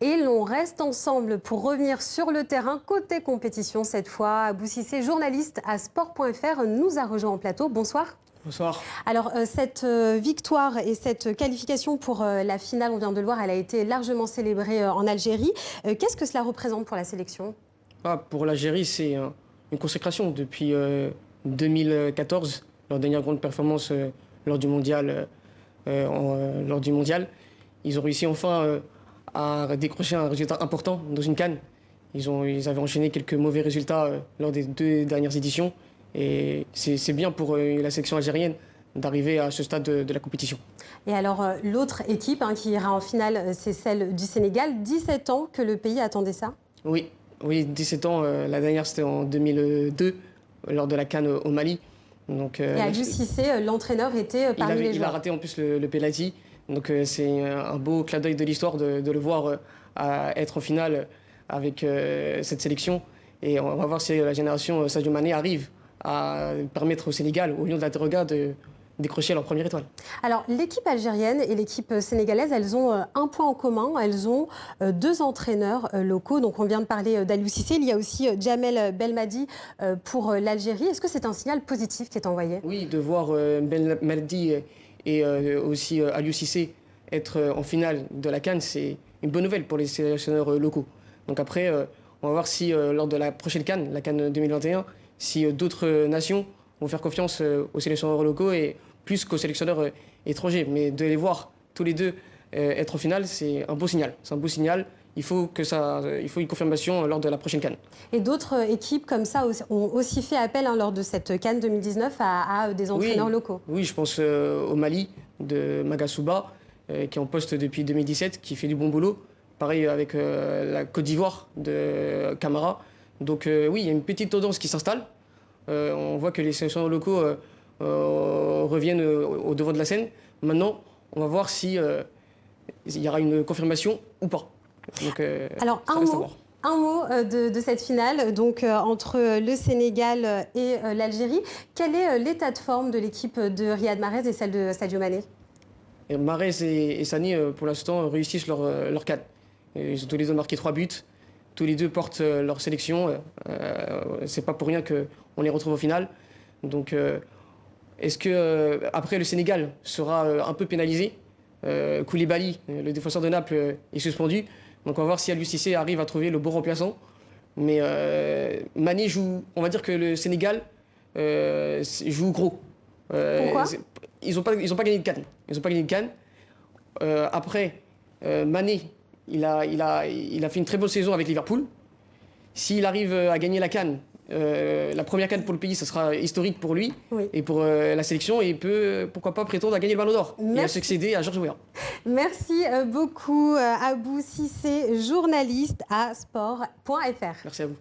Et l'on reste ensemble pour revenir sur le terrain côté compétition cette fois. Abou Cissé, journaliste à sport.fr, nous a rejoint en plateau. Bonsoir. Bonsoir. Alors cette victoire et cette qualification pour la finale, on vient de le voir, elle a été largement célébrée en Algérie. Qu'est-ce que cela représente pour la sélection? Pour l'Algérie, c'est une consécration depuis 2014, leur dernière grande performance lors du mondial. Ils ont réussi enfin à décrocher un résultat important dans une CAN. Ils avaient enchaîné quelques mauvais résultats lors des 2 dernières éditions. Et c'est bien pour la sélection algérienne d'arriver à ce stade de la compétition. Et alors, l'autre équipe qui ira en finale, c'est celle du Sénégal. 17 ans que le pays attendait ça? Oui, 17 ans. La dernière, c'était en 2002, lors de la CAN au Mali. Donc, et Aliou Cissé, l'entraîneur, était parmi les joueurs. Il a raté en plus le penalty. Donc c'est un beau clin d'œil de l'histoire de le voir être en finale avec cette sélection. Et on va voir si la génération Sadio Mané arrive à permettre au Sénégal, au Lion de la Teranga, de décrocher leur première étoile. Alors, l'équipe algérienne et l'équipe sénégalaise, elles ont un point en commun. Elles ont 2 entraîneurs locaux. Donc, on vient de parler d'Aliou Cissé. Il y a aussi Djamel Belmadi pour l'Algérie. Est-ce que c'est un signal positif qui est envoyé? Oui, de voir Belmadi et aussi Aliou Cissé être en finale de la CAN, c'est une bonne nouvelle pour les sélectionneurs locaux. Donc après, on va voir si lors de la prochaine CAN, la CAN 2021, si d'autres nations vont faire confiance aux sélectionneurs locaux et plus qu'aux sélectionneurs étrangers. Mais de les voir tous les deux être en finale, c'est un beau signal. C'est un beau signal. Il faut une confirmation lors de la prochaine CAN. Et d'autres équipes comme ça ont aussi fait appel lors de cette CAN 2019 à des entraîneurs locaux. Oui, je pense au Mali de Magasouba, qui est en poste depuis 2017, qui fait du bon boulot. Pareil avec la Côte d'Ivoire de Camara. Donc oui, il y a une petite tendance qui s'installe. On voit que les sélectionneurs locaux reviennent au devant de la scène. Maintenant, on va voir si il y aura une confirmation ou pas. Donc, alors, un mot de cette finale donc, entre le Sénégal et l'Algérie. Quel est l'état de forme de l'équipe de Riyad Mahrez et celle de Sadio Mané? Mahrez et Sané, pour l'instant, réussissent leur CAN. Ils ont tous les deux marqué 3 buts. Tous les deux portent leur sélection. C'est pas pour rien qu'on les retrouve au final. Donc, est-ce que après le Sénégal sera un peu pénalisé? Koulibaly, le défenseur de Naples, est suspendu. Donc, on va voir si Aliou Cissé arrive à trouver le bon remplaçant. Mais Mané joue. On va dire que le Sénégal joue gros. Pourquoi? Ils n'ont pas gagné de CAN. Ils ont pas gagné de CAN. Après, Mané, il a fait une très bonne saison avec Liverpool. S'il arrive à gagner la CAN, la première CAN pour le pays, ce sera historique pour lui et pour la sélection. Et il peut, pourquoi pas, prétendre à gagner le Ballon d'Or et à succéder à Georges Weah. Merci beaucoup, Abou Cissé, journaliste à sport.fr. Merci à vous.